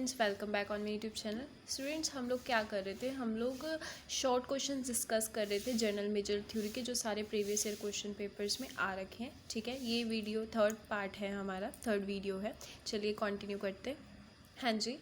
Students, welcome back on my YouTube channel. Students, हम लोग क्या कर रहे थे, हम लोग शॉर्ट क्वेश्चन डिस्कस कर रहे थे जनरल मेजर थ्योरी के, जो सारे प्रीवियस ईयर क्वेश्चन पेपर्स में आ रखे हैं। ठीक है, ये वीडियो थर्ड पार्ट है, हमारा थर्ड वीडियो है। चलिए कंटिन्यू करते हैं। हाँ जी,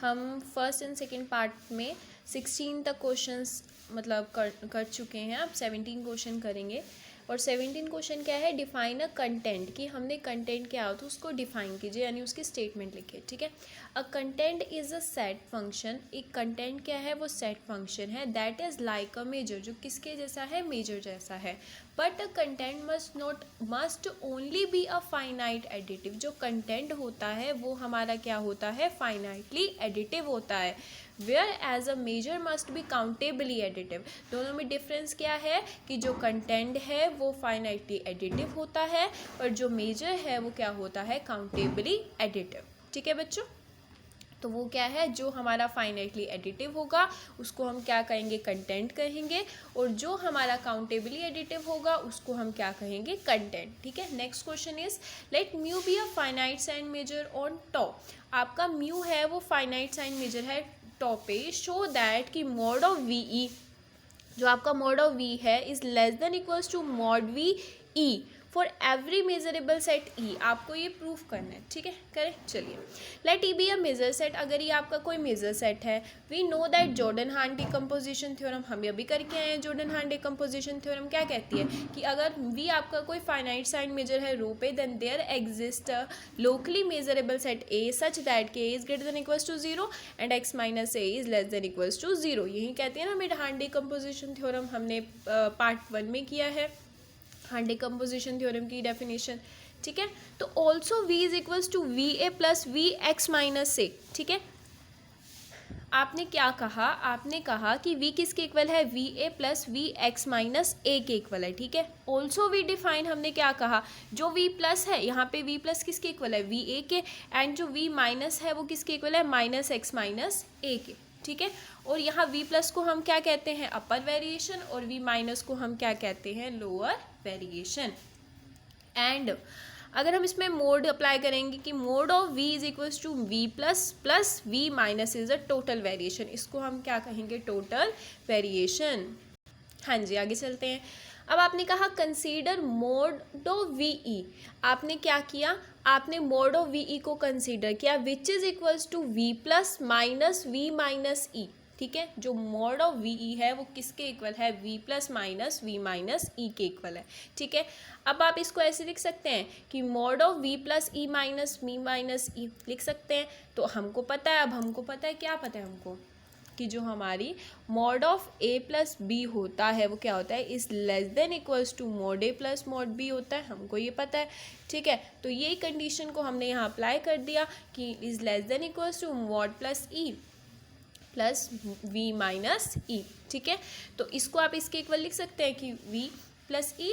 हम फर्स्ट एंड सेकेंड पार्ट में 16 तक क्वेश्चंस मतलब कर चुके हैं। अब 17 क्वेश्चन करेंगे। और 17 क्वेश्चन क्या है, डिफाइन अ कंटेंट, कि हमने कंटेंट क्या होता है उसको डिफाइन कीजिए, यानी उसकी स्टेटमेंट लिखिए। ठीक है, a content is a set function. एक कंटेंट क्या है, वो सेट फंक्शन है that is like a measure, जो किसके जैसा है, मेजर जैसा है। But a content must only be a finite additive. जो कंटेंट होता है वो हमारा क्या होता है, फाइनाइटली एडिटिव होता है। Whereas a measure must be countably additive. दोनों में डिफरेंस क्या है कि जो कंटेंट है वो फाइनाइटली एडिटिव होता है और जो मेजर है वो क्या होता है, काउंटेबली एडिटिव। ठीक है बच्चों, तो वो क्या है, जो हमारा फाइनाइटली एडिटिव होगा उसको हम क्या कहेंगे, कंटेंट कहेंगे, और जो हमारा काउंटेबली एडिटिव होगा उसको हम क्या कहेंगे, कंटेंट। ठीक है, next question is let mu be a finite sign measure on top. आपका म्यू है वो फाइनाइट साइन मेजर है टॉप पे। शो दैट कि मॉड ऑफ वी ई, जो आपका मॉड ऑफ वी है, is less than equals to mod V E for every measurable set E. आपको ये प्रूफ करना है। ठीक है, करें। चलिए, let E be a measure set. अगर ये आपका कोई मेजर सेट है, वी नो दैट जॉर्डन हान डिकम्पोजिशन थ्योरम, हम अभी करके आए हैं। जॉर्डन हान डिकम्पोजिशन थ्योरम क्या कहती है कि अगर वी आपका कोई फाइनाइट साइन मेजर है रो पे, then there exist locally measurable set A such that K is greater than equals to 0 and X minus A is less than equals to 0। यही कहती है ना हमें हान डिकम्पोजिशन थ्योरम, हमने पार्ट 1 में किया है हान डिकम्पोजिशन थ्योरम की डेफिनेशन। ठीक है, तो also v is equals to V A plus V X minus A. ठीक है, आपने क्या कहा, आपने कहा कि v किसके इक्वल है, V A plus V X minus A के इक्वल है। ठीक है, ऑल्सो वी डिफाइन, हमने क्या कहा, जो v प्लस है यहाँ पे v प्लस किसके इक्वल है, वी ए के, एंड जो v माइनस है वो किसके इक्वल है, माइनस एक्स माइनस ए के। ठीक है, और यहाँ v प्लस को हम क्या कहते हैं, अपर वेरिएशन, और v माइनस को हम क्या कहते हैं, लोअर वेरिएशन। एंड अगर हम इसमें मोड अप्लाई करेंगे कि mod of v is equals to V plus plus V minus is a total variation, इसको हम क्या कहेंगे, टोटल वेरिएशन। हाँ जी, आगे चलते हैं। अब आपने कहा कंसीडर मोड ऑफ वी ई। आपने क्या किया, आपने मोड ऑफ वी ई को कंसीडर किया, which is equals to V plus minus V minus E. ठीक है, जो मोड ऑफ वी ई है वो किसके इक्वल है, V plus minus V minus E के इक्वल है। ठीक है, अब आप इसको ऐसे लिख सकते हैं कि mod of V plus E minus V minus E लिख सकते हैं। तो हमको पता है, अब हमको पता है, क्या पता है हमको, कि जो हमारी mod of A plus B होता है वो क्या होता है, is less than equals to mod A plus mod B होता है, हमको ये पता है। ठीक है, तो ये कंडीशन को हमने यहाँ अप्लाई कर दिया कि is less than equals to mod plus E plus V minus E. ठीक है, तो इसको आप इसके इक्वल लिख सकते हैं कि V plus E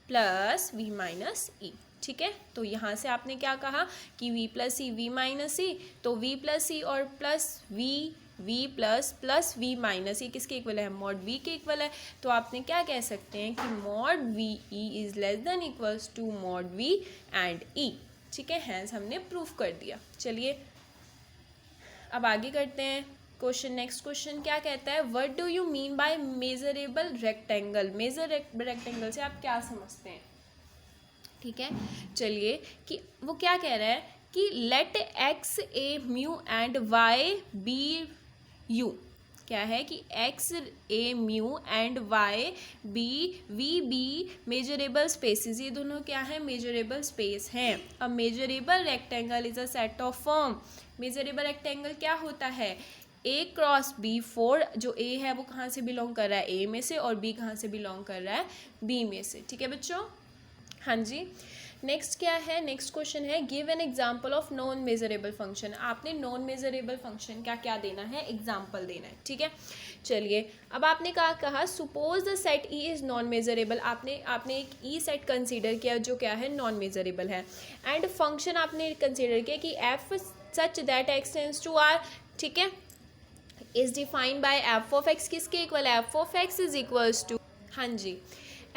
plus V minus E. ठीक है, तो यहाँ से आपने क्या कहा कि v plus E V minus E, तो v प्लस ई और plus V plus plus V minus E किसके इक्वल है, मॉड v के इक्वल है। तो आपने क्या कह सकते हैं कि mod V E is less than equals to mod v and e। ठीक है, हैंस हमने प्रूफ कर दिया। चलिए अब आगे करते हैं क्वेश्चन। नेक्स्ट क्वेश्चन क्या कहता है, what do you mean by measurable rectangle. Measure rectangle से आप क्या समझते हैं। ठीक है, चलिए कि वो क्या कह रहा है कि let X A mu and Y B U. क्या है कि X A mu and Y B V be measurable spaces, ये दोनों क्या है, मेजरेबल स्पेस हैं। अब measurable rectangle is a set of form. Measurable rectangle क्या होता है, ए क्रॉस बी फोर, जो ए है वो कहाँ से बिलोंग कर रहा है, ए में से, और बी कहाँ से बिलोंग कर रहा है, बी में से। ठीक है बच्चों, हाँ जी। नेक्स्ट क्या है, नेक्स्ट क्वेश्चन है give an example of non measurable function. आपने नॉन मेजरेबल फंक्शन का क्या देना है, एग्जाम्पल देना है। ठीक है, चलिए अब आपने कहा suppose the set E is non measurable. आपने एक ई सेट कंसीडर किया जो क्या है, नॉन मेजरेबल है, एंड फंक्शन आपने कंसीडर किया कि F such that X tends to R. ठीक है, is defined by F of X किसके इक्वल है, F of X is equals to, हाँ जी,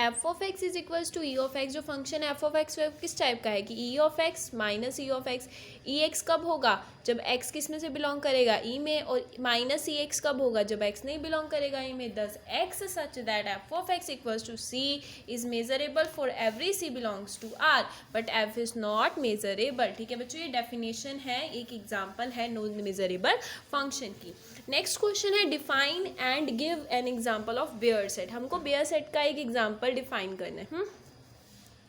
F of X is equals to E of X, जो फंक्शन एफ ऑफ एक्स किस type का है कि ई of x minus E of x. E x कब होगा जब एक्स किस में से बिलोंग करेगा, ई में, और माइनस ई एक्स कब होगा जब एक्स नहीं बिलोंग करेगा ई में। Thus X such that F of X equals to C is measurable for every C belongs to R but F is not measurable. ठीक है बच्चों, ये डेफिनेशन है, एक एग्जाम्पल है नॉन मेजरेबल फंक्शन की। नेक्स्ट क्वेश्चन है define and give an example of Baire set. हमको बेयर सेट का एक एग्जाम्पल डिफाइन करना है।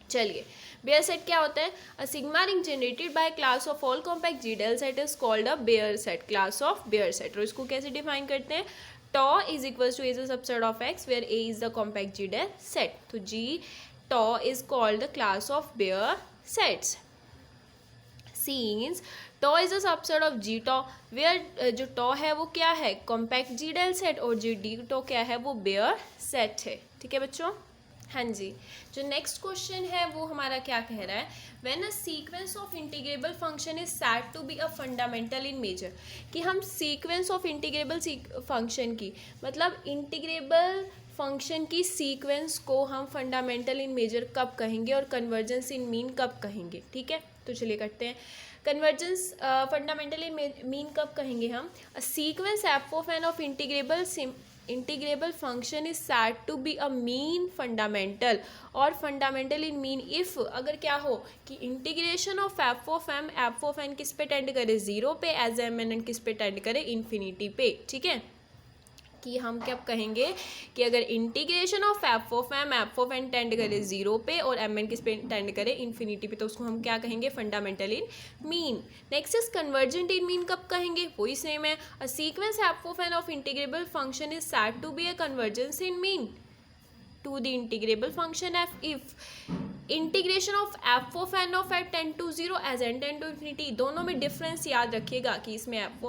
चलिए, बेयर सेट क्या होता है? A sigma ring generated by class of all compact G delta set is called a Baire set, class of Baire set. और इसको कैसे डिफाइन करते हैं? Tau is equals to A is a subset of X where A is the compact G delta set. तो G tau is called the class of Baire sets. Since tau is a subset of G tau where जो tau है वो क्या है? Compact G delta set, और G D टॉ क्या है? वो बेयर सेट है। ठीक है बच्चों, हाँ जी। जो नेक्स्ट क्वेश्चन है वो हमारा क्या कह रहा है? When a sequence of integrable function is said to be a fundamental in measure, कि हम सीक्वेंस ऑफ इंटीग्रेबल फंक्शन की, मतलब इंटीग्रेबल फंक्शन की सीक्वेंस को हम फंडामेंटल इन मेजर कब कहेंगे और कन्वर्जेंस इन मीन कब कहेंगे? ठीक है, तो चलिए करते हैं। कन्वर्जेंस फंडामेंटल इन मीन कब कहेंगे हम? A sequence F of N of integrable function is said to be a mean fundamental, और फंडामेंटल इन मीन इफ अगर क्या हो कि integration of F of N किस पे टेंड करे? जीरो पे, एज एम एन किस पे टेंड करे? इन्फिनिटी पे। ठीक है, कि हम क्या कहेंगे कि अगर integration of F of N tend करे जीरो पे और एम एन किस पे टेंड करे? इन्फिनिटी पे, तो उसको हम क्या कहेंगे? Fundamental in mean. Next is convergent in mean कब कहेंगे? वही सेम है। A sequence F of N of integrable function is said to be a convergence in mean to the integrable function F if integration of F of N of at tend to zero as N tend to infinity. दोनों में difference याद रखिएगा कि इसमें F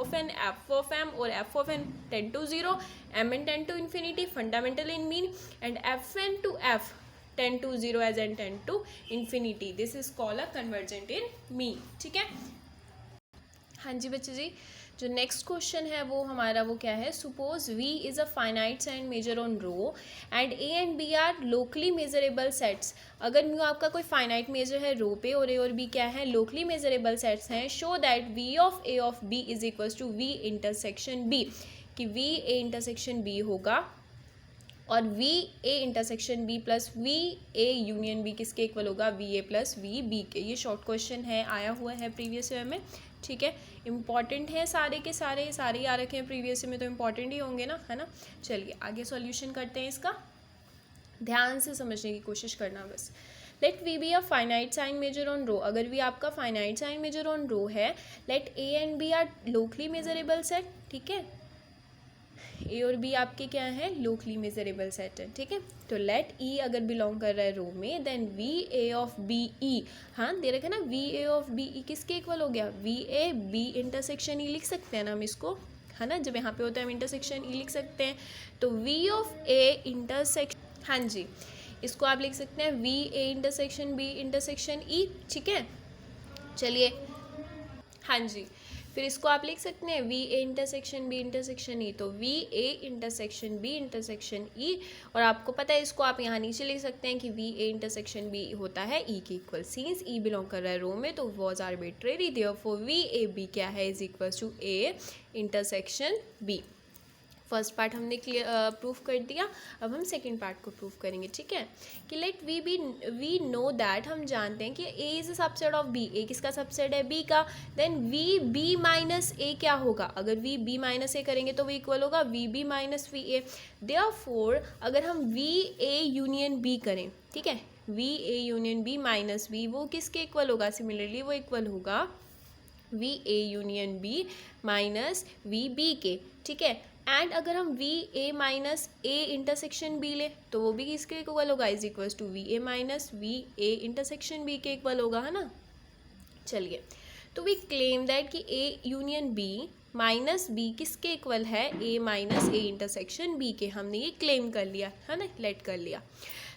of M और F of N tend to zero, M N tend to infinity, fundamental in mean, and F N to F tend to zero as N tend to infinity. This is called a convergent in mean. ठीक है, हाँ जी बच्चे जी। जो next question है वो हमारा वो क्या है? Suppose V is a finite sign measure on row and A and B are locally measurable sets. अगर म्यू आपका कोई फाइनाइट मेजर है रो पे और A और B क्या है? लोकली मेजरेबल सेट्स हैं। Show that V of A of B is equals to V intersection B, कि V A इंटरसेक्शन B होगा और V A intersection B plus V A union B किसके equal होगा? V A plus V B के। ये short question है, आया हुआ है प्रीवियस ईयर में। ठीक है, इंपॉर्टेंट है सारे के सारे ही आ रखे हैं प्रीवियस में, तो इंपॉर्टेंट ही होंगे ना, है ना। चलिए आगे सॉल्यूशन करते हैं इसका, ध्यान से समझने की कोशिश करना बस। Let V be a finite sign measure on rho. अगर वी आपका finite sign measure on rho है, let A and B are locally measurable set. ठीक है, ए और बी आपके क्या है? लोकली मेजरेबल सेट है। ठीक है, तो लेट ई अगर बिलोंग कर रहा है रो में, then V A of B E, हाँ दे रखा ना, V A of B E किसके इक्वल हो गया? V A B intersection E लिख सकते हैं ना हम इसको, है ना, जब यहाँ पे होता है हम इंटरसेक्शन ई लिख सकते हैं। तो वी ऑफ ए इंटरसेक्शन, हाँ जी, इसको आप लिख सकते हैं V A intersection B intersection E. ठीक है, चलिए, हाँ जी, फिर इसको आप लिख सकते हैं V A intersection B intersection E, तो V A intersection B intersection E, और आपको पता है इसको आप यहाँ नीचे लिख सकते हैं कि वी ए इंटरसेक्शन बी होता है ई के इक्वल। सिंस ई बिलोंग कर रहा है रो में तो was arbitrary, therefore V A B क्या है? Is equal to A intersection B. First part हमने प्रूफ कर दिया, अब हम सेकंड पार्ट को प्रूफ करेंगे। ठीक है, कि लेट वी नो दैट, हम जानते हैं कि A is a subset of B. A किसका सबसेट है? बी का। Then V B minus A क्या होगा? अगर वी बी माइनस ए करेंगे तो वो इक्वल होगा V B minus V A. Therefore अगर हम वी ए यूनियन बी करें, ठीक है, V A union B minus V, वो किसके इक्वल होगा? सिमिलरली वो इक्वल होगा V A union B minus V B के। ठीक है, एंड अगर हम V A minus A intersection B ले तो वो भी किसके इक्वल होगा? Is equal to V A minus V A intersection B के इक्वल होगा, है ना। चलिए, तो वी क्लेम दैट कि A union B minus B किसके इक्वल है? A minus A intersection B के। हमने ये क्लेम कर लिया, है ना, लेट कर लिया।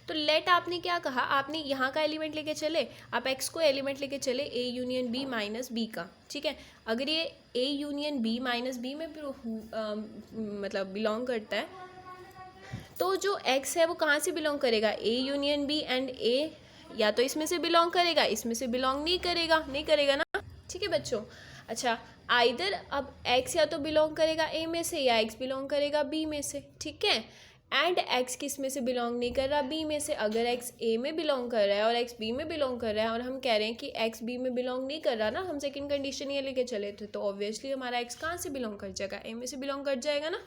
तो लेट आपने क्या कहा? आपने यहाँ का एलिमेंट लेके चले, आप एक्स को एलिमेंट लेके चले A union B minus B का। ठीक है, अगर ये A union B minus B में मतलब बिलोंग करता है तो जो x है वो कहाँ से बिलोंग करेगा, A union B and A या तो इसमें से बिलोंग करेगा, इसमें से बिलोंग नहीं करेगा ना, ठीक है बच्चों। अच्छा, आइदर अब x या तो बिलोंग करेगा A में से या x बिलोंग करेगा B में से, ठीक है। एंड x किस में से बिलोंग नहीं कर रहा, B में से। अगर x A में बिलोंग कर रहा है और x B में बिलोंग कर रहा है और हम कह रहे हैं कि x B में बिलोंग नहीं कर रहा ना, हम सेकंड कंडीशन ये लेके चले थे, तो ऑब्वियसली हमारा x कहाँ से बिलोंग कर जाएगा, A में से बिलोंग कर जाएगा ना।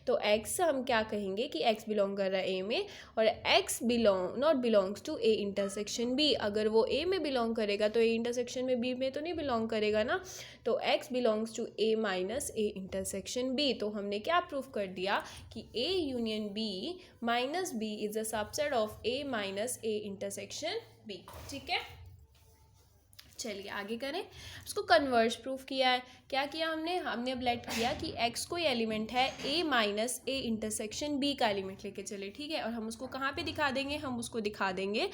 तो x हम क्या कहेंगे कि x बिलोंग कर रहा है A में और x not belongs to A intersection B। अगर वो A में बिलोंग करेगा तो A इंटरसेक्शन में B में तो नहीं बिलोंग करेगा ना, तो x belongs to A minus A intersection B। तो हमने क्या प्रूफ कर दिया कि A union B minus B is a subset of A minus A intersection B, ठीक है। चलिए आगे करें, उसको कन्वर्स प्रूफ किया है। क्या किया हमने अब लेट किया कि x कोई एलिमेंट है A minus A intersection B का एलिमेंट लेके चले, ठीक है। और हम उसको कहाँ पे दिखा देंगे, हम उसको दिखा देंगे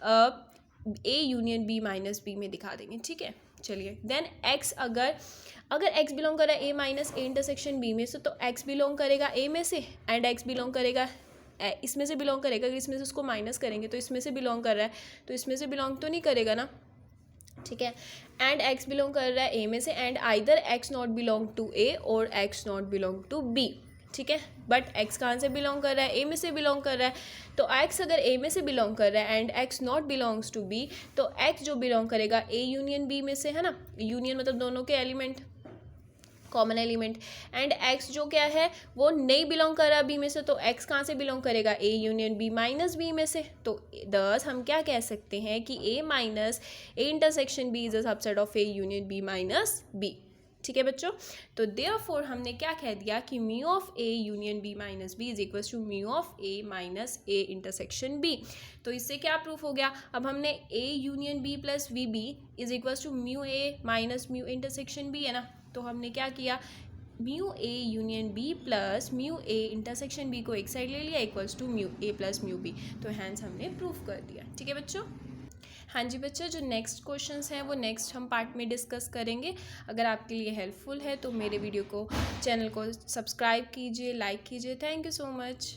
A union B minus B में दिखा देंगे, ठीक है। चलिए देन x अगर x बिलोंग कर रहा है A minus A intersection B में से, तो x बिलोंग करेगा A में से एंड x बिलोंग करेगा इसमें से बिलोंग करेगा। अगर इसमें से उसको माइनस करेंगे तो इसमें से बिलोंग कर रहा है, तो इसमें से बिलोंग तो नहीं करेगा ना, ठीक है। एंड x बिलोंग कर रहा है A में से and either x not belong to A और x not belong to B, ठीक है। बट x कहाँ से बिलोंग कर रहा है, A में से बिलोंग कर रहा है। तो x अगर A में से बिलोंग कर रहा है and x not belongs to B, तो x जो बिलोंग करेगा A यूनियन B में से, है ना। यूनियन मतलब दोनों के element, common element. And x जो क्या है वो नहीं बिलोंग कर रहा B में से, तो x कहाँ से बिलोंग करेगा, A union B minus B में से। तो दस हम क्या कह सकते हैं कि A minus A intersection B is a subset of A union B minus B, ठीक है बच्चों। तो देयरफॉर हमने क्या कह दिया कि mu of A union B minus B is equal to mu of A minus A intersection B। तो इससे क्या प्रूफ हो गया, अब हमने A union B plus VB is equal to mu A minus mu intersection B, है ना। तो हमने क्या किया, mu A union B plus mu A intersection B को एक साइड ले लिया equals to mu A plus mu B। तो हैंस हमने प्रूफ कर दिया, ठीक है बच्चों। हाँ जी बच्चों, जो नेक्स्ट क्वेश्चंस हैं वो नेक्स्ट हम पार्ट में डिस्कस करेंगे। अगर आपके लिए हेल्पफुल है तो मेरे वीडियो को, चैनल को सब्सक्राइब कीजिए, लाइक कीजिए। Thank you so much.